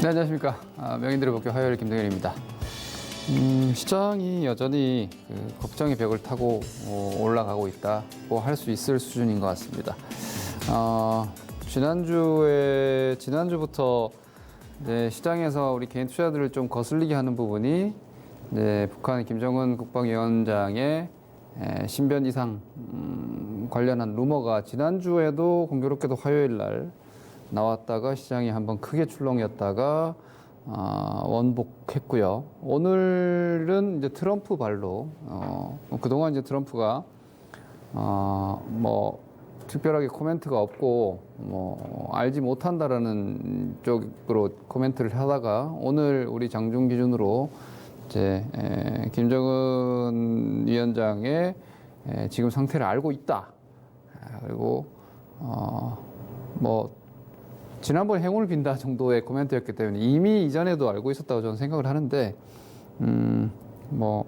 네, 안녕하십니까. 명인들의 복귀 화요일 김동현입니다. 시장이 여전히 걱정의 벽을 타고 올라가고 있다고 할 수 있을 수준인 것 같습니다. 지난주부터 이제 시장에서 우리 개인 투자들을 좀 거슬리게 하는 부분이 이제 북한 김정은 국방위원장의 신변 이상 관련한 루머가 지난주에도 공교롭게도 화요일 날 나왔다가 시장이 한번 크게 출렁였다가 원복했고요. 오늘은 이제 트럼프 발로 그동안 이제 트럼프가 뭐 특별하게 코멘트가 없고 뭐 알지 못한다라는 쪽으로 코멘트를 하다가 오늘 우리 장중 기준으로 이제 김정은 위원장의 지금 상태를 알고 있다. 그리고 뭐 지난번 행운을 빈다 정도의 코멘트였기 때문에 이미 이전에도 알고 있었다고 저는 생각을 하는데 뭐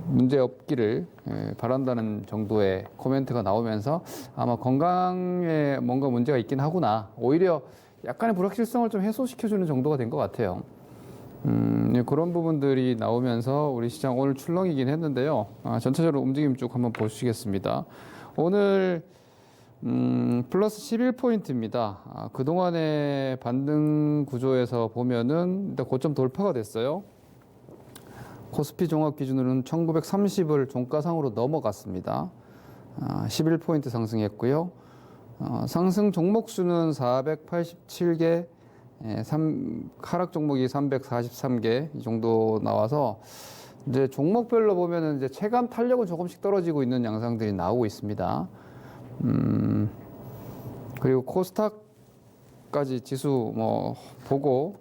문제 없기를 바란다는 정도의 코멘트가 나오면서 아마 건강에 뭔가 문제가 있긴 하구나, 오히려 약간의 불확실성을 좀 해소시켜주는 정도가 된 것 같아요. 그런 부분들이 나오면서 우리 시장 오늘 출렁이긴 했는데요. 전체적으로 움직임 쭉 한번 보시겠습니다. 오늘 플러스 11포인트입니다. 그동안의 반등 구조에서 보면은 일단 고점 돌파가 됐어요. 코스피 종합 기준으로는 1930을 종가상으로 넘어갔습니다. 11포인트 상승했고요. 상승 종목 수는 487개, 하락 종목이 343개 이 정도 나와서 이제 종목별로 보면은 이제 체감 탄력은 조금씩 떨어지고 있는 양상들이 나오고 있습니다. 그리고 코스닥까지 지수 뭐 보고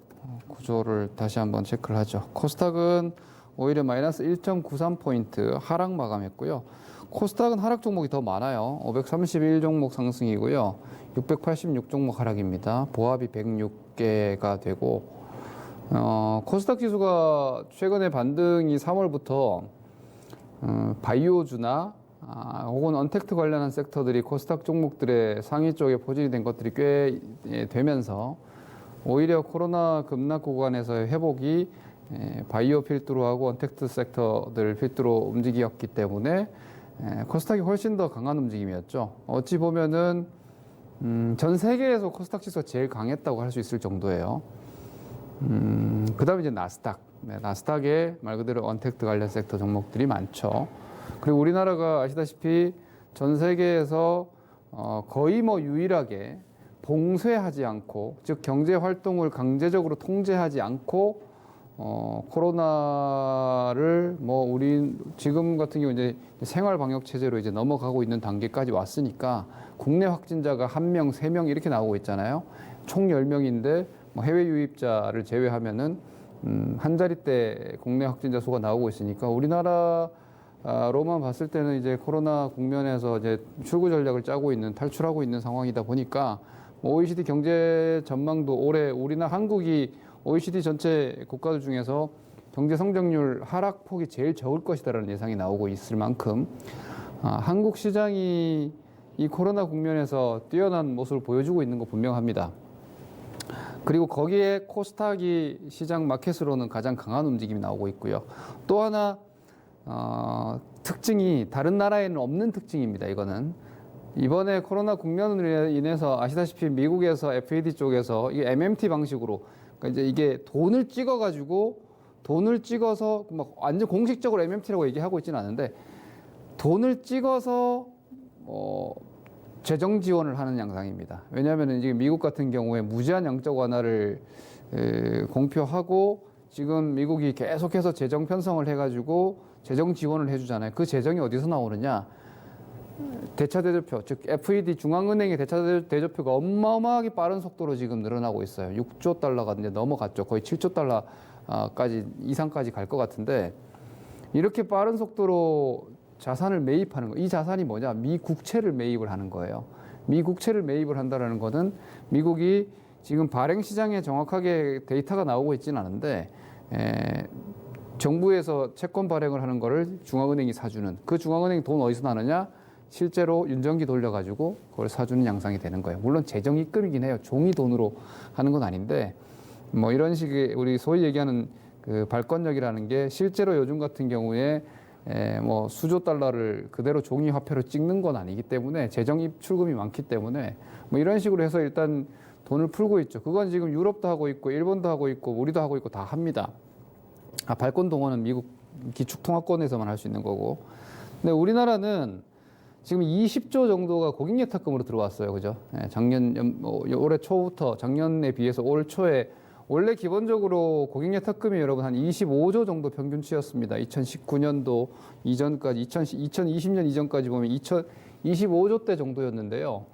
구조를 다시 한번 체크를 하죠. 코스닥은 오히려 마이너스 1.93포인트 하락 마감했고요. 코스닥은 하락 종목이 더 많아요. 531 종목 상승이고요. 686 종목 하락입니다. 보합이 106개가 되고, 코스닥 지수가 최근에 반등이 3월부터 바이오주나 혹은 언택트 관련한 섹터들이 코스닥 종목들의 상위 쪽에 포진이 된 것들이 꽤 되면서 오히려 코로나 급락 구간에서의 회복이 바이오 필두로 하고 언택트 섹터들 필두로 움직였기 때문에 코스닥이 훨씬 더 강한 움직임이었죠. 어찌 보면은 전 세계에서 코스닥 지수가 제일 강했다고 할 수 있을 정도예요. 그 다음에 이제 나스닥. 나스닥에 말 그대로 언택트 관련 섹터 종목들이 많죠. 그리고 우리나라가 아시다시피 전 세계에서 거의 뭐 유일하게 봉쇄하지 않고, 즉 경제 활동을 강제적으로 통제하지 않고 코로나를 뭐 우리 지금 같은 경우 이제 생활 방역 체제로 이제 넘어가고 있는 단계까지 왔으니까 국내 확진자가 1명, 3명 이렇게 나오고 있잖아요. 총 10명인데 뭐 해외 유입자를 제외하면은 한 자릿대 국내 확진자 수가 나오고 있으니까 우리나라로만 봤을 때는 이제 코로나 국면에서 이제 출구 전략을 짜고 있는, 탈출하고 있는 상황이다 보니까 OECD 경제 전망도 올해 한국이 OECD 전체 국가들 중에서 경제 성장률 하락폭이 제일 적을 것이다라는 예상이 나오고 있을 만큼 한국 시장이 이 코로나 국면에서 뛰어난 모습을 보여주고 있는 거 분명합니다. 그리고 거기에 코스닥이 시장 마켓으로는 가장 강한 움직임이 나오고 있고요. 또 하나 특징이 다른 나라에는 없는 특징입니다. 이거는 이번에 코로나 국면으로 인해서 아시다시피 미국에서 FED 쪽에서 이게 MMT 방식으로, 그러니까 이제 이게 돈을 찍어서 막 완전 공식적으로 MMT라고 얘기하고 있지는 않은데 돈을 찍어서 재정 지원을 하는 양상입니다. 왜냐하면 지금 미국 같은 경우에 무제한 양적 완화를 공표하고 지금 미국이 계속해서 재정 편성을 해가지고 재정 지원을 해주잖아요. 그 재정이 어디서 나오느냐? 대차 대조표, 즉 FED 중앙은행의 대차 대조표가 어마어마하게 빠른 속도로 지금 늘어나고 있어요. 6조 달러가 이제 넘어갔죠. 거의 7조 달러까지 이상까지 갈 것 같은데, 이렇게 빠른 속도로 자산을 매입하는 거, 이 자산이 뭐냐? 미 국채를 매입을 하는 거예요. 미 국채를 매입을 한다라는 것은 미국이 지금 발행 시장에 정확하게 데이터가 나오고 있지는 않은데 정부에서 채권 발행을 하는 거를 중앙은행이 사주는, 그 중앙은행이 돈 어디서 나느냐? 실제로 윤전기 돌려가지고 그걸 사주는 양상이 되는 거예요. 물론 재정 입금이긴 해요. 종이 돈으로 하는 건 아닌데 뭐 이런 식의 우리 소위 얘기하는 그 발권력이라는 게 실제로 요즘 같은 경우에 뭐 수조 달러를 그대로 종이 화폐로 찍는 건 아니기 때문에 재정 입출금이 많기 때문에 뭐 이런 식으로 해서 일단 돈을 풀고 있죠. 그건 지금 유럽도 하고 있고 일본도 하고 있고 우리도 하고 있고 다 합니다. 발권 동원은 미국 기축통화권에서만 할 수 있는 거고. 근데 우리나라는 지금 20조 정도가 고객예탁금으로 들어왔어요. 그죠? 올해 초부터 작년에 비해서 올 초에 원래 기본적으로 고객예탁금이 여러분 한 25조 정도 평균치였습니다. 2019년도 이전까지, 2020년 이전까지 보면 25조대 정도였는데요.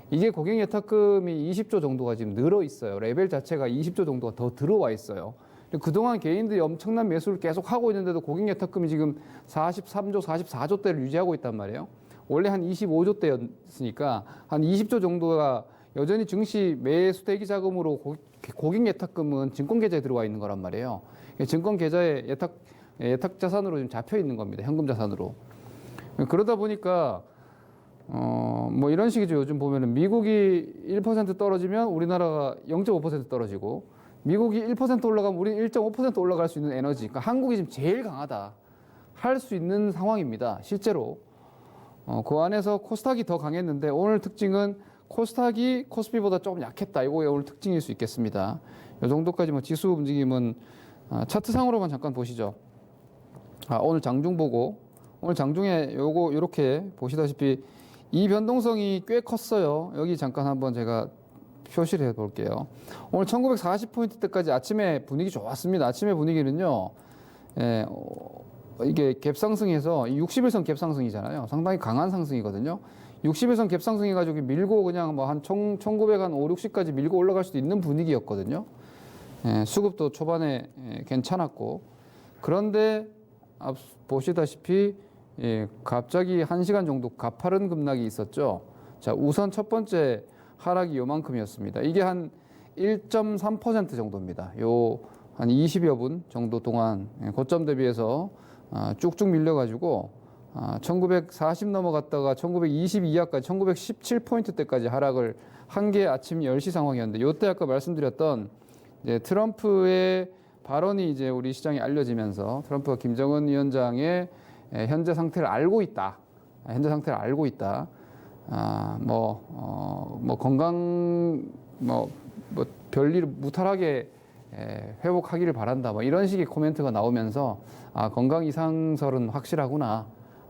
이게 고객예탁금이 20조 정도가 지금 늘어 있어요. 레벨 자체가 20조 정도가 더 들어와 있어요. 그동안 개인들이 엄청난 매수를 계속 하고 있는데도 고객예탁금이 지금 43조, 44조대를 유지하고 있단 말이에요. 원래 한 25조대였으니까 한 20조 정도가 여전히 증시 매수 대기 자금으로 고객예탁금은 증권계좌에 들어와 있는 거란 말이에요. 증권계좌에 예탁 자산으로 지금 잡혀 있는 겁니다. 현금 자산으로. 그러다 보니까 뭐 이런 식이죠. 요즘 보면은 미국이 1% 떨어지면 우리나라가 0.5% 떨어지고 미국이 1% 올라가면 우리는 1.5% 올라갈 수 있는 에너지. 그러니까 한국이 지금 제일 강하다. 할 수 있는 상황입니다. 실제로. 그 안에서 코스닥이 더 강했는데 오늘 특징은 코스닥이 코스피보다 조금 약했다. 이거 오늘 특징일 수 있겠습니다. 이 정도까지 뭐 지수 움직임은 차트상으로만 잠깐 보시죠. 오늘 장중 보고 오늘 장중에 요거 이렇게 보시다시피 이 변동성이 꽤 컸어요. 여기 잠깐 한번 제가 표시를 해 볼게요. 오늘 1940포인트대까지 아침에 분위기 좋았습니다. 아침에 분위기는요. 이게 갭상승해서 60일선 갭상승이잖아요. 상당히 강한 상승이거든요. 60일선 갭상승해가지고 밀고 그냥 뭐 한 1900, 한 5, 60까지 밀고 올라갈 수도 있는 분위기였거든요. 수급도 초반에 괜찮았고. 그런데 보시다시피 갑자기 1시간 정도 가파른 급락이 있었죠. 자, 우선 첫 번째 하락이 요만큼이었습니다. 이게 한 1.3% 정도입니다. 요 한 20여 분 정도 동안 고점 대비해서 쭉쭉 밀려가지고 1940 넘어갔다가 1920 이하까지 1917포인트대까지 하락을 한 게 아침 10시 상황이었는데 요때 아까 말씀드렸던 이제 트럼프의 발언이 이제 우리 시장에 알려지면서 트럼프가 김정은 위원장의 현재 상태를 알고 있다. 현재 상태를 알고 있다. 건강 별일 무탈하게 회복하기를 바란다. 뭐 이런 식의 코멘트가 나오면서 건강 이상설은 확실하구나.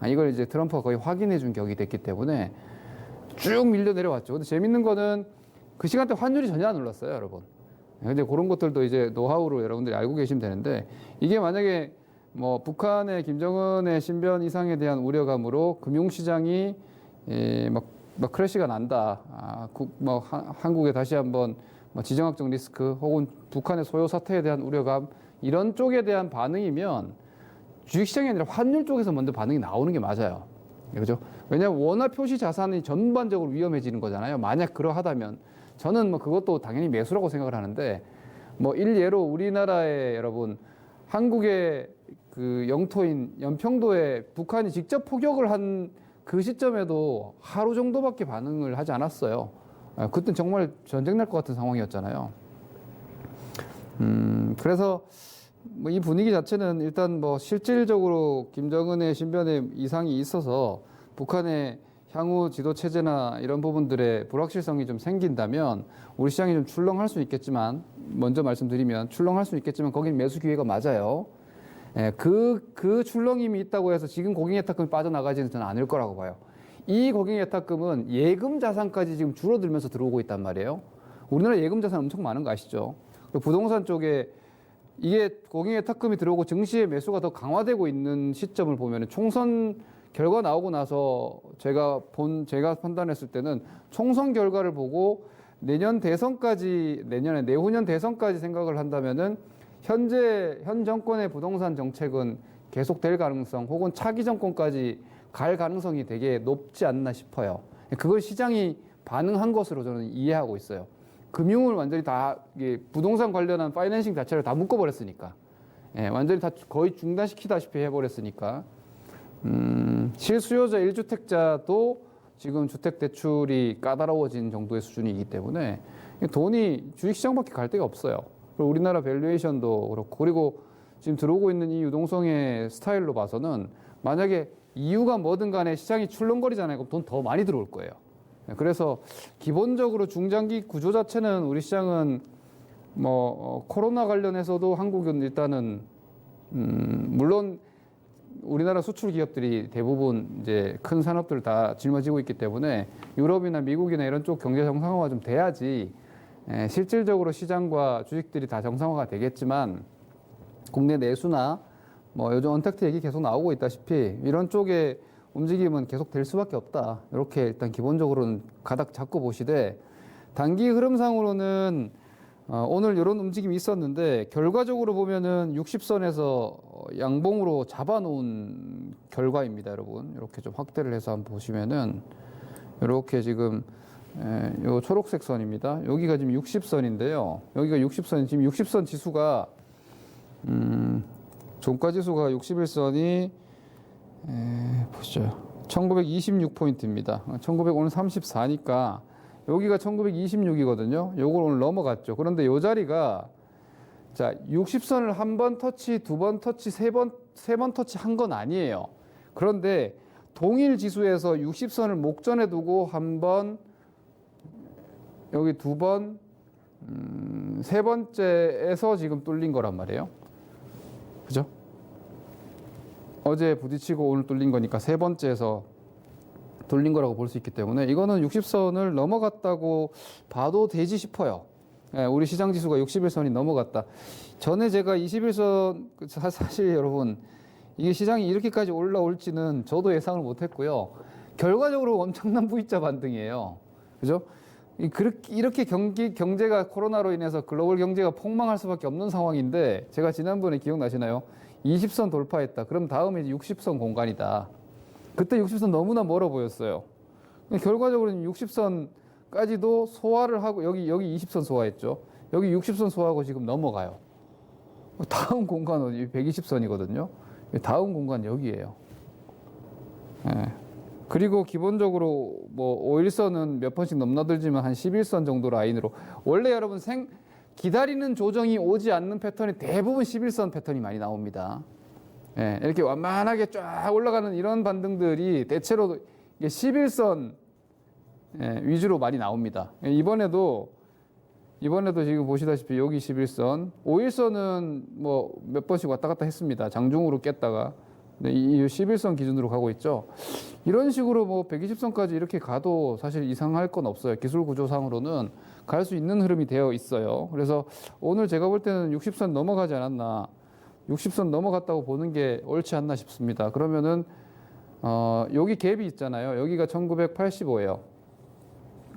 이걸 이제 트럼프가 거의 확인해 준 격이 됐기 때문에 쭉 밀려 내려왔죠. 근데 재밌는 거는 그 시간대 환율이 전혀 안 올랐어요, 여러분. 근데 그런 것들도 이제 노하우로 여러분들이 알고 계시면 되는데 이게 만약에 뭐 북한의 김정은의 신변 이상에 대한 우려감으로 금융시장이 막 크래시가 난다. 한국에 다시 한번 지정학적 리스크 혹은 북한의 소요 사태에 대한 우려감 이런 쪽에 대한 반응이면 주식시장이 아니라 환율 쪽에서 먼저 반응이 나오는 게 맞아요. 그죠? 왜냐하면 원화 표시 자산이 전반적으로 위험해지는 거잖아요. 만약 그러하다면 저는 뭐 그것도 당연히 매수라고 생각을 하는데 뭐 일예로 우리나라의 여러분 한국의 그 영토인 연평도에 북한이 직접 포격을 한 그 시점에도 하루 정도밖에 반응을 하지 않았어요. 그땐 정말 전쟁 날 것 같은 상황이었잖아요. 그래서 뭐 이 분위기 자체는 일단 뭐 실질적으로 김정은의 신변에 이상이 있어서 북한의 향후 지도 체제나 이런 부분들의 불확실성이 좀 생긴다면 우리 시장이 좀 출렁할 수 있겠지만 먼저 말씀드리면 출렁할 수 있겠지만 거긴 매수 기회가 맞아요. 그 출렁임이 있다고 해서 지금 고객예탁금이 빠져나가지는 저는 않을 거라고 봐요. 이 고객예탁금은 예금 자산까지 지금 줄어들면서 들어오고 있단 말이에요. 우리나라 예금 자산 엄청 많은 거 아시죠? 부동산 쪽에 이게 고객예탁금이 들어오고 증시의 매수가 더 강화되고 있는 시점을 보면 총선 결과 나오고 나서 제가 판단했을 때는 총선 결과를 보고 내후년 대선까지 생각을 한다면은 현 정권의 부동산 정책은 계속될 가능성 혹은 차기 정권까지 갈 가능성이 되게 높지 않나 싶어요. 그걸 시장이 반응한 것으로 저는 이해하고 있어요. 금융을 완전히 다 부동산 관련한 파이낸싱 자체를 다 묶어버렸으니까, 완전히 다 거의 중단시키다시피 해버렸으니까 실수요자 1주택자도 지금 주택 대출이 까다로워진 정도의 수준이기 때문에 돈이 주식시장밖에 갈 데가 없어요. 그리고 우리나라 밸류에이션도 그렇고, 그리고 지금 들어오고 있는 이 유동성의 스타일로 봐서는 만약에 이유가 뭐든 간에 시장이 출렁거리잖아요. 그럼 돈 더 많이 들어올 거예요. 그래서 기본적으로 중장기 구조 자체는 우리 시장은 코로나 관련해서도 한국은 일단은 물론 우리나라 수출 기업들이 대부분 이제 큰 산업들 다 짊어지고 있기 때문에 유럽이나 미국이나 이런 쪽 경제 정상화가 좀 돼야지 실질적으로 시장과 주식들이 다 정상화가 되겠지만, 국내 내수나 요즘 언택트 얘기 계속 나오고 있다시피 이런 쪽의 움직임은 계속 될 수밖에 없다. 이렇게 일단 기본적으로는 가닥 잡고 보시되, 단기 흐름상으로는 오늘 이런 움직임이 있었는데 결과적으로 보면은 60선에서 양봉으로 잡아놓은 결과입니다, 여러분. 이렇게 좀 확대를 해서 한번 보시면은 이렇게 지금 요 초록색 선입니다. 여기가 지금 60선인데요. 여기가 60선, 지금 60선 지수가 종가 지수가 61선이 보시죠. 1926포인트입니다. 1900 오늘 34니까 여기가 1926이거든요. 요걸 오늘 넘어갔죠. 그런데 요 자리가 자, 60선을 한 번 터치, 두 번 터치, 세 번 터치 한 건 아니에요. 그런데 동일 지수에서 60선을 목전에 두고 한 번, 여기 두 번, 세 번째에서 지금 뚫린 거란 말이에요. 그죠? 어제 부딪히고 오늘 뚫린 거니까 세 번째에서 뚫린 거라고 볼 수 있기 때문에 이거는 60선을 넘어갔다고 봐도 되지 싶어요. 우리 시장 지수가 61선이 넘어갔다. 전에 제가 21선, 사실 여러분, 이게 시장이 이렇게까지 올라올지는 저도 예상을 못 했고요. 결과적으로 엄청난 V자 반등이에요. 그죠? 이렇게 경제가 코로나로 인해서 글로벌 경제가 폭망할 수밖에 없는 상황인데, 제가 지난번에 기억나시나요? 20선 돌파했다. 그럼 다음에 60선 공간이다. 그때 60선 너무나 멀어 보였어요. 결과적으로는 60선까지도 소화를 하고, 여기 20선 소화했죠. 여기 60선 소화하고 지금 넘어가요. 다음 공간은 120선이거든요. 다음 공간 여기에요. 네. 그리고 기본적으로 5일선은 몇 번씩 넘나들지만 한 11선 정도 라인으로, 원래 여러분 기다리는 조정이 오지 않는 패턴이 대부분 11선 패턴이 많이 나옵니다. 예, 이렇게 완만하게 쫙 올라가는 이런 반등들이 대체로 11선 위주로 많이 나옵니다. 이번에도 지금 보시다시피 여기 11선, 5일선은 몇 번씩 왔다 갔다 했습니다. 장중으로 깼다가. 이 11선 기준으로 가고 있죠. 이런 식으로 120선까지 이렇게 가도 사실 이상할 건 없어요. 기술 구조상으로는 갈 수 있는 흐름이 되어 있어요. 그래서 오늘 제가 볼 때는 60선 넘어가지 않았나, 60선 넘어갔다고 보는 게 옳지 않나 싶습니다. 그러면은 여기 갭이 있잖아요. 여기가 1985예요.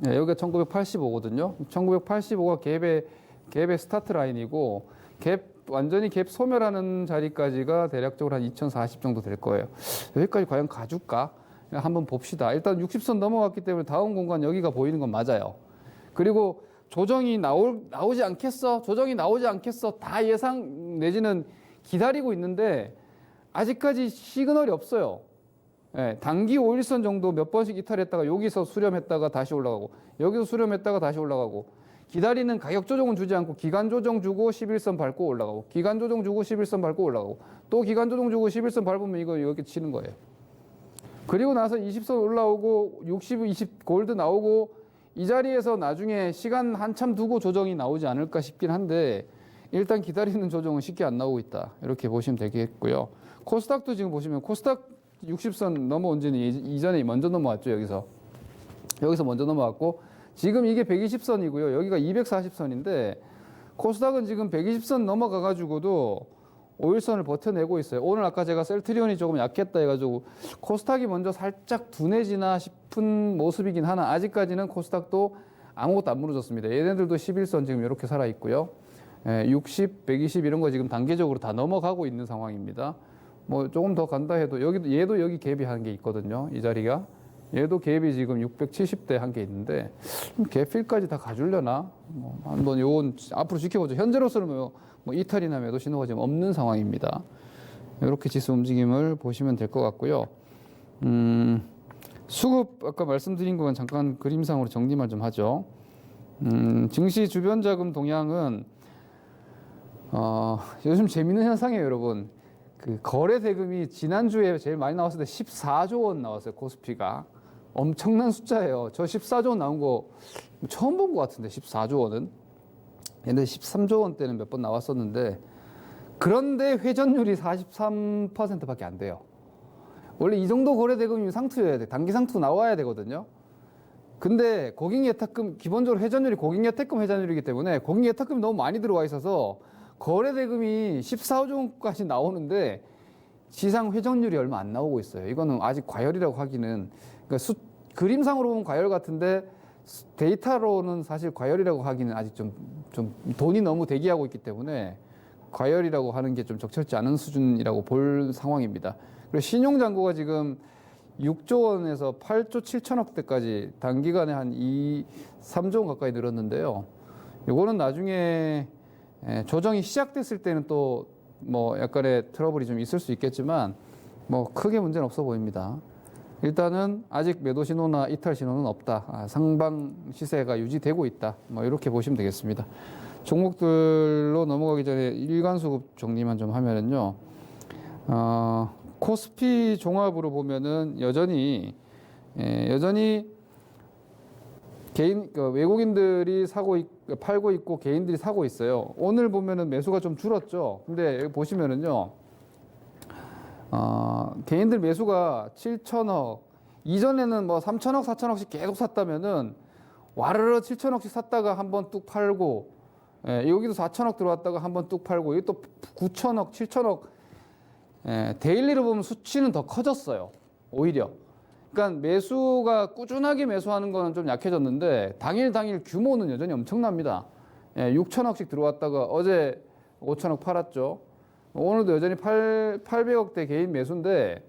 네, 여기가 1985거든요. 1985가 갭의 스타트 라인이고, 완전히 갭 소멸하는 자리까지가 대략적으로 한 2040 정도 될 거예요. 여기까지 과연 가줄까? 한번 봅시다. 일단 60선 넘어갔기 때문에 다음 공간 여기가 보이는 건 맞아요. 그리고 조정이 나오지 않겠어? 조정이 나오지 않겠어? 다 예상 내지는 기다리고 있는데 아직까지 시그널이 없어요. 예, 단기 5일선 정도 몇 번씩 이탈했다가 여기서 수렴했다가 다시 올라가고, 여기서 수렴했다가 다시 올라가고, 기다리는 가격 조정은 주지 않고 기간 조정 주고 11선 밟고 올라가고, 기간 조정 주고 11선 밟고 올라가고, 또 기간 조정 주고 11선 밟으면 이거 이렇게 치는 거예요. 그리고 나서 20선 올라오고 60, 20 골드 나오고, 이 자리에서 나중에 시간 한참 두고 조정이 나오지 않을까 싶긴 한데, 일단 기다리는 조정은 쉽게 안 나오고 있다. 이렇게 보시면 되겠고요. 코스닥도 지금 보시면 코스닥 60선 넘어온 지는 이전에 먼저 넘어왔죠. 여기서 먼저 넘어왔고, 지금 이게 120선이고요. 여기가 240선인데 코스닥은 지금 120선 넘어가가지고도 5일선을 버텨내고 있어요. 오늘 아까 제가 셀트리온이 조금 약했다 해가지고 코스닥이 먼저 살짝 둔해지나 싶은 모습이긴 하나, 아직까지는 코스닥도 아무것도 안 무너졌습니다. 얘네들도 11선 지금 이렇게 살아있고요. 60, 120 이런 거 지금 단계적으로 다 넘어가고 있는 상황입니다. 조금 더 간다 해도 얘도 여기 갭이 한 게 있거든요. 이 자리가. 얘도 갭이 지금 670대 한 게 있는데 갭필까지 다 가주려나? 한번 요건 앞으로 지켜보죠. 현재로서는 이탈이나 매도 신호가 지금 없는 상황입니다. 이렇게 지수 움직임을 보시면 될 것 같고요. 수급 아까 말씀드린 건 잠깐 그림상으로 정리만 좀 하죠. 증시 주변 자금 동향은 요즘 재밌는 현상이에요, 여러분. 그 거래 대금이 지난주에 제일 많이 나왔을 때 14조 원 나왔어요, 코스피가. 엄청난 숫자예요. 저 14조 원 나온 거 처음 본 것 같은데, 14조 원은. 옛날에 13조 원 때는 몇 번 나왔었는데, 그런데 회전율이 43%밖에 안 돼요. 원래 이 정도 거래 대금이면 상투여야 돼. 단기 상투 나와야 되거든요. 근데 고객예탁금, 기본적으로 회전율이 고객예탁금 회전율이기 때문에 고객예탁금이 너무 많이 들어와 있어서 거래 대금이 14조 원까지 나오는데 시장 회전율이 얼마 안 나오고 있어요. 이거는 아직 과열이라고 하기는, 그러니까 그림상으로 보면 과열 같은데 데이터로는 사실 과열이라고 하기는 아직 좀 돈이 너무 대기하고 있기 때문에 과열이라고 하는 게 좀 적절치 않은 수준이라고 볼 상황입니다. 그리고 신용잔고가 지금 6조 원에서 8조 7천억 대까지 단기간에 한 3조 원 가까이 늘었는데요. 요거는 나중에 조정이 시작됐을 때는 또 뭐 약간의 트러블이 좀 있을 수 있겠지만 뭐 크게 문제는 없어 보입니다. 일단은 아직 매도 신호나 이탈 신호는 없다. 상방 시세가 유지되고 있다. 뭐 이렇게 보시면 되겠습니다. 종목들로 넘어가기 전에 일간수급 정리만 좀 하면은요. 코스피 종합으로 보면은 여전히 외국인들이 팔고 있고 개인들이 사고 있어요. 오늘 보면은 매수가 좀 줄었죠. 근데 여기 보시면은요, 개인들 매수가 7천억, 이전에는 뭐 3천억, 4천억씩 계속 샀다면은 와르르 7천억씩 샀다가 한번 뚝 팔고, 여기도 4천억 들어왔다가 한번 뚝 팔고, 여기 또 9천억, 7천억, 데일리로 보면 수치는 더 커졌어요. 오히려. 그러니까 매수가 꾸준하게 매수하는 거는 좀 약해졌는데 당일 규모는 여전히 엄청납니다. 6천억씩 들어왔다가 어제 5천억 팔았죠. 오늘도 여전히 800억대 개인 매수인데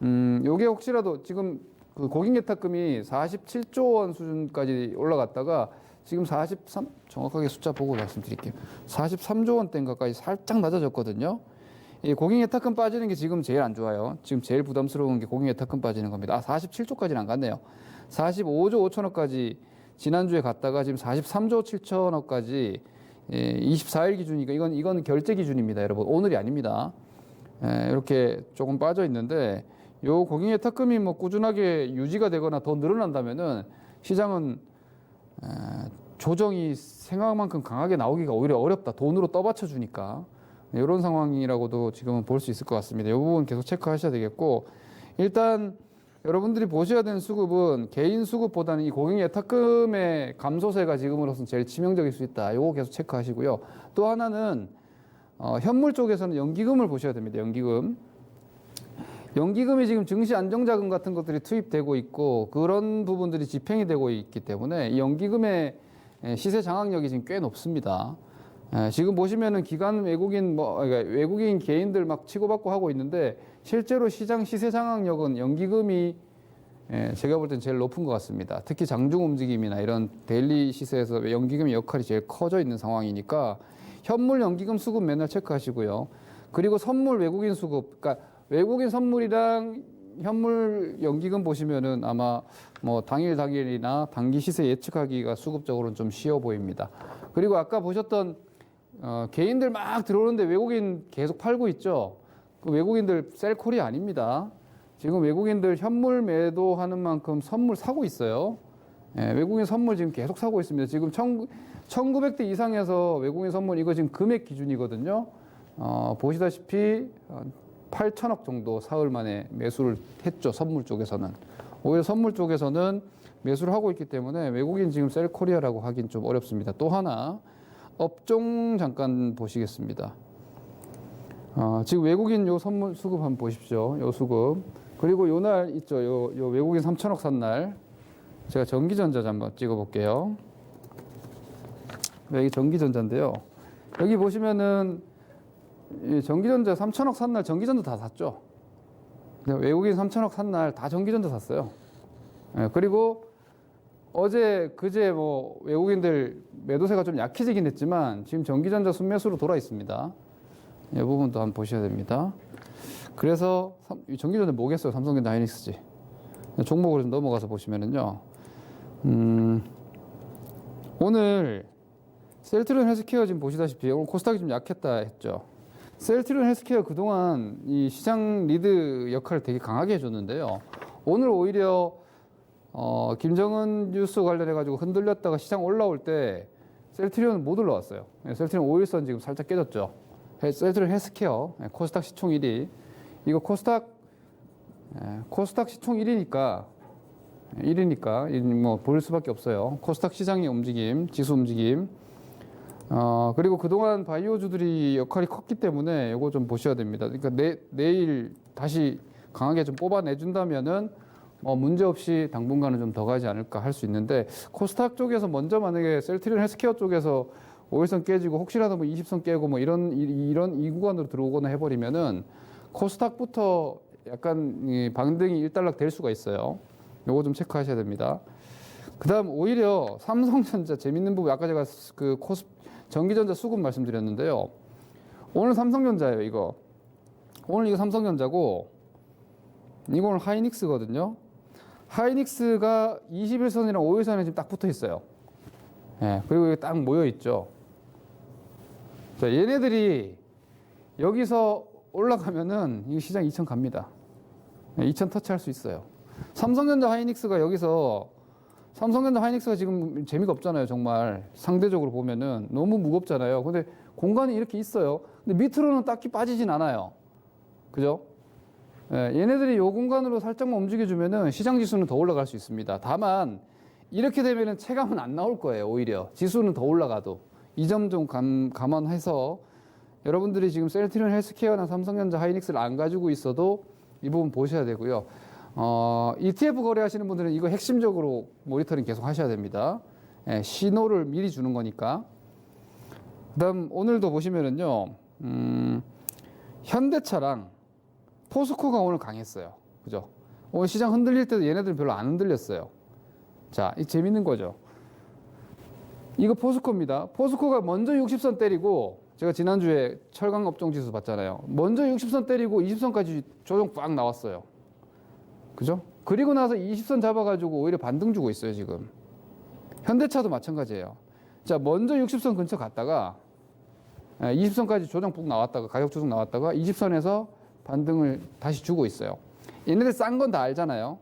요게 혹시라도 지금 그 고객예탁금이 47조 원 수준까지 올라갔다가 지금 43, 정확하게 숫자 보고 말씀드릴게요. 43조 원대인가까지 살짝 낮아졌거든요. 이 고객예탁금 빠지는 게 지금 제일 안 좋아요. 지금 제일 부담스러운 게 고객예탁금 빠지는 겁니다. 47조까지는 안 갔네요. 45조 5천억까지 지난주에 갔다가 지금 43조 7천억까지 24일 기준이니까 이건 결제 기준입니다, 여러분. 오늘이 아닙니다. 이렇게 조금 빠져 있는데 요 고객예탁금이 뭐 꾸준하게 유지가 되거나 더 늘어난다면은 시장은 조정이 생각만큼 강하게 나오기가 오히려 어렵다. 돈으로 떠받쳐 주니까. 이런 상황이라고도 지금은 볼 수 있을 것 같습니다. 이 부분 계속 체크하셔야 되겠고, 일단 여러분들이 보셔야 되는 수급은 개인 수급보다는 이 고객예탁금의 감소세가 지금으로서는 제일 치명적일 수 있다. 이거 계속 체크하시고요. 또 하나는 현물 쪽에서는 연기금을 보셔야 됩니다. 연기금이 지금 증시 안정자금 같은 것들이 투입되고 있고 그런 부분들이 집행이 되고 있기 때문에 이 연기금의 시세 장악력이 지금 꽤 높습니다. 지금 보시면은 기관 그러니까 외국인 개인들 막 치고받고 하고 있는데 실제로 시장 시세 장악력은 연기금이 제가 볼 땐 제일 높은 것 같습니다. 특히 장중 움직임이나 이런 데일리 시세에서 연기금의 역할이 제일 커져 있는 상황이니까 현물 연기금 수급 맨날 체크하시고요. 그리고 선물 외국인 수급, 그러니까 외국인 선물이랑 현물 연기금 보시면은 아마 뭐 당일이나 단기 시세 예측하기가 수급적으로는 좀 쉬워 보입니다. 그리고 아까 보셨던 개인들 막 들어오는데 외국인 계속 팔고 있죠. 그 외국인들 셀콜이 아닙니다. 지금 외국인들 현물 매도하는 만큼 선물 사고 있어요. 외국인 선물 지금 계속 사고 있습니다. 지금 1900대 이상에서 외국인 선물 이거 지금 금액 기준이거든요. 보시다시피 8천억 정도 사흘 만에 매수를 했죠. 선물 쪽에서는. 오히려 선물 쪽에서는 매수를 하고 있기 때문에 외국인 지금 셀코리아라고 하긴 좀 어렵습니다. 또 하나 업종 잠깐 보시겠습니다. 지금 외국인 요 선물 수급 한번 보십시오. 요 수급. 그리고 요 날 있죠. 요 외국인 3천억 산 날. 제가 전기전자 한번 찍어 볼게요. 여기 전기전자인데요. 여기 보시면은 이 전기전자 3천억 산 날 전기전자 다 샀죠. 외국인 3천억 산 날 다 전기전자 샀어요. 그리고 어제 그제 뭐 외국인들 매도세가 좀 약해지긴 했지만 지금 전기전자 순매수로 돌아 있습니다. 이 부분도 한번 보셔야 됩니다. 그래서 전기전자 뭐겠어요? 삼성전자 하이닉스지. 종목으로 좀 넘어가서 보시면은요. 오늘 셀트리온 헬스케어 지금 보시다시피 오늘 코스닥이 좀 약했다 했죠. 셀트리온 헬스케어 그동안 이 시장 리드 역할을 되게 강하게 해줬는데요. 오늘 오히려 김정은 뉴스 관련해 가지고 흔들렸다가 시장 올라올 때 셀트리온은 못 올라왔어요. 셀트리온 5일선 지금 살짝 깨졌죠. 셀트리온 헬스케어 코스닥 시총 1위. 이거 코스닥 시총 1위니까 뭐 볼 수밖에 없어요. 코스닥 시장의 움직임, 지수 움직임. 그리고 그동안 바이오주들이 역할이 컸기 때문에 이거 좀 보셔야 됩니다. 그러니까 내일 다시 강하게 좀 뽑아내준다면은 문제 없이 당분간은 좀 더 가지 않을까 할 수 있는데, 코스닥 쪽에서 먼저 만약에 셀트리온 헬스케어 쪽에서 5일선 깨지고 혹시라도 뭐 20선 깨고 뭐 이런 이 구간으로 들어오거나 해버리면은 코스닥부터 약간 이 방등이 일단락 될 수가 있어요. 요거 좀 체크하셔야 됩니다. 그다음 오히려 삼성전자 재밌는 부분, 아까 제가 그 전기전자 수급 말씀드렸는데요. 오늘 삼성전자예요, 이거. 오늘 이거 삼성전자고, 이거는 하이닉스거든요. 하이닉스가 21선이랑 5일선에 지금 딱 붙어 있어요. 예, 그리고 여기 딱 모여 있죠. 자, 얘네들이 여기서 올라가면은 이 시장 2천 갑니다. 2천 터치할 수 있어요. 삼성전자 하이닉스가 지금 재미가 없잖아요, 정말. 상대적으로 보면은 너무 무겁잖아요. 근데 공간이 이렇게 있어요. 근데 밑으로는 딱히 빠지진 않아요. 그죠? 예, 얘네들이 요 공간으로 살짝만 움직여주면은 시장 지수는 더 올라갈 수 있습니다. 다만 이렇게 되면은 체감은 안 나올 거예요. 오히려 지수는 더 올라가도. 이 점 좀 감안해서 여러분들이 지금 셀트리온 헬스케어나 삼성전자 하이닉스를 안 가지고 있어도 이 부분 보셔야 되고요. ETF 거래하시는 분들은 이거 핵심적으로 모니터링 계속 하셔야 됩니다. 예, 신호를 미리 주는 거니까. 그다음 오늘도 보시면은요, 현대차랑 포스코가 오늘 강했어요. 그죠? 오늘 시장 흔들릴 때도 얘네들은 별로 안 흔들렸어요. 자, 이 재밌는 거죠. 이거 포스코입니다. 포스코가 먼저 60선 때리고, 제가 지난주에 철강업종 지수 봤잖아요. 먼저 60선 때리고 20선까지 조정 빡 나왔어요. 그죠? 그리고 나서 20선 잡아가지고 오히려 반등 주고 있어요, 지금. 현대차도 마찬가지예요. 자, 먼저 60선 근처 갔다가 20선까지 조정 푹 나왔다가, 가격 조정 나왔다가 20선에서 반등을 다시 주고 있어요. 얘네들 싼 건 다 알잖아요.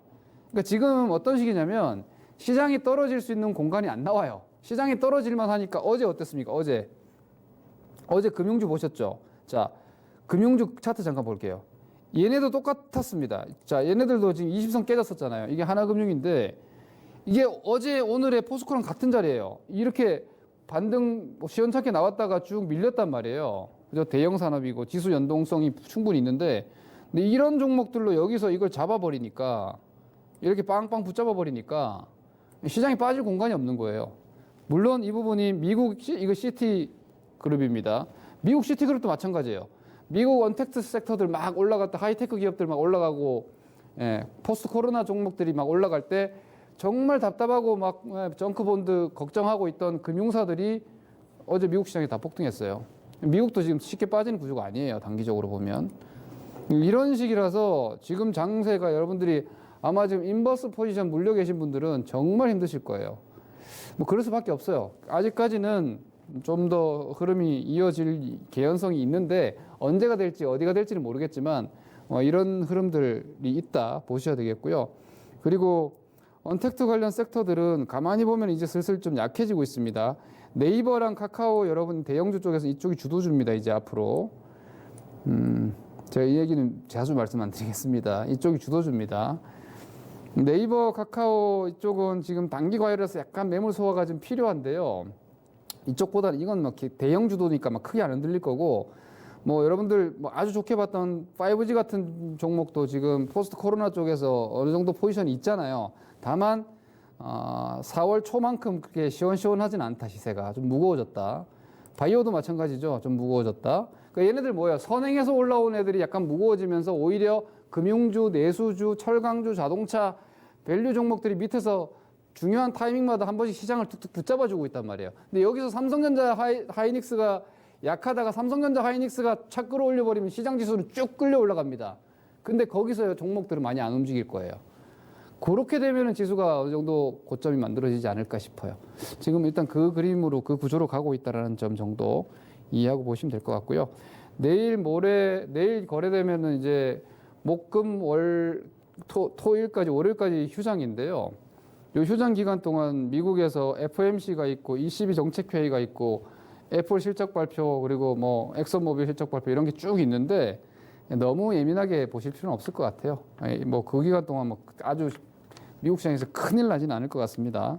그러니까 지금 어떤 식이냐면 시장이 떨어질 수 있는 공간이 안 나와요. 시장이 떨어질만 하니까 어제 어땠습니까? 어제 금융주 보셨죠? 자, 금융주 차트 잠깐 볼게요. 얘네도 똑같았습니다. 자, 얘네들도 지금 20선 깨졌었잖아요. 이게 하나금융인데 이게 어제 오늘의 포스코랑 같은 자리예요. 이렇게 반등 시원찮게 나왔다가 쭉 밀렸단 말이에요. 그죠? 대형 산업이고 지수 연동성이 충분히 있는데, 근데 이런 종목들로 여기서 이걸 잡아버리니까, 이렇게 빵빵 붙잡아 버리니까 시장이 빠질 공간이 없는 거예요. 물론 이 부분이 이거 시티 그룹입니다. 미국 시티 그룹도 마찬가지예요. 미국 언택트 섹터들 막 올라갔다, 하이테크 기업들 막 올라가고, 포스트 코로나 종목들이 막 올라갈 때 정말 답답하고 막 정크본드 걱정하고 있던 금융사들이 어제 미국 시장에 다 폭등했어요. 미국도 지금 쉽게 빠지는 구조가 아니에요, 단기적으로 보면. 이런 식이라서 지금 장세가, 여러분들이 아마 지금 인버스 포지션 물려 계신 분들은 정말 힘드실 거예요. 뭐 그럴 수밖에 없어요. 아직까지는 좀 더 흐름이 이어질 개연성이 있는데 언제가 될지 어디가 될지는 모르겠지만 이런 흐름들이 있다 보셔야 되겠고요. 그리고 언택트 관련 sek터들은 가만히 보면 이제 슬슬 좀 약해지고 있습니다. 네이버랑 카카오, 여러분 대형주 쪽에서 이쪽이 주도주입니다. 이제 앞으로 제가 이 얘기는 자주 말씀 안 드리겠습니다. 이쪽이 주도주입니다. 네이버, 카카오 이쪽은 지금 단기 과열에서 약간 매물 소화가 좀 필요한데요. 이쪽보다는 이건 막 대형 주도니까 막 크게 안 흔들릴 거고, 뭐 여러분들 뭐 아주 좋게 봤던 5G 같은 종목도 지금 포스트 코로나 쪽에서 어느 정도 포지션이 있잖아요. 다만 4월 초만큼 그렇게 시원시원하진 않다. 시세가 좀 무거워졌다. 바이오도 마찬가지죠. 좀 무거워졌다. 그러니까 얘네들 뭐야, 선행해서 올라온 애들이 약간 무거워지면서 오히려 금융주, 내수주, 철강주, 자동차, 밸류 종목들이 밑에서 중요한 타이밍마다 한 번씩 시장을 툭툭 붙잡아주고 있단 말이에요. 근데 여기서 삼성전자 하이닉스가 약하다가 삼성전자 하이닉스가 착 끌어올려버리면 시장 지수는 쭉 끌려 올라갑니다. 근데 거기서 종목들은 많이 안 움직일 거예요. 그렇게 되면은 지수가 어느 정도 고점이 만들어지지 않을까 싶어요. 지금 일단 그 그림으로 그 구조로 가고 있다라는 점 정도 이해하고 보시면 될 것 같고요. 내일 거래되면은 이제 목금 토일까지 월요일까지 휴장인데요. 이 휴장 기간 동안 미국에서 FOMC가 있고 ECB 정책 회의가 있고 애플 실적 발표 그리고 뭐 엑슨모빌 실적 발표 이런 게 쭉 있는데 너무 예민하게 보실 필요는 없을 것 같아요. 뭐 그 기간 동안 뭐 아주 미국 시장에서 큰일 나지는 않을 것 같습니다.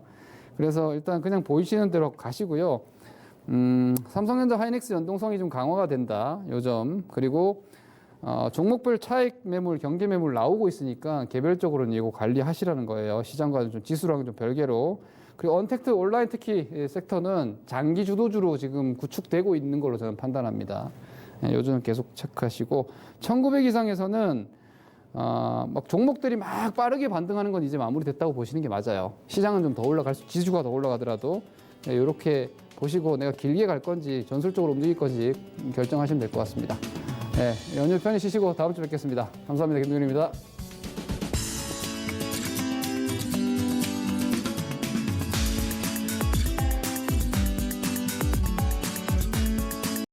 그래서 일단 그냥 보이시는 대로 가시고요. 삼성전자 하이닉스 연동성이 좀 강화가 된다. 요점. 그리고 종목별 차익 매물, 경계 매물 나오고 있으니까 개별적으로는 이거 관리하시라는 거예요. 시장과는 좀 지수랑은 좀 별개로. 그리고 언택트 온라인 특히 섹터는 장기 주도주로 지금 구축되고 있는 걸로 저는 판단합니다. 요즘 계속 체크하시고 1900 이상에서는 막 종목들이 막 빠르게 반등하는 건 이제 마무리됐다고 보시는 게 맞아요. 시장은 좀 더 지수가 더 올라가더라도 이렇게 보시고 내가 길게 갈 건지 전술적으로 움직일 건지 결정하시면 될 것 같습니다. 네, 연휴 편히 쉬시고 다음 주에 뵙겠습니다. 감사합니다. 김동현입니다.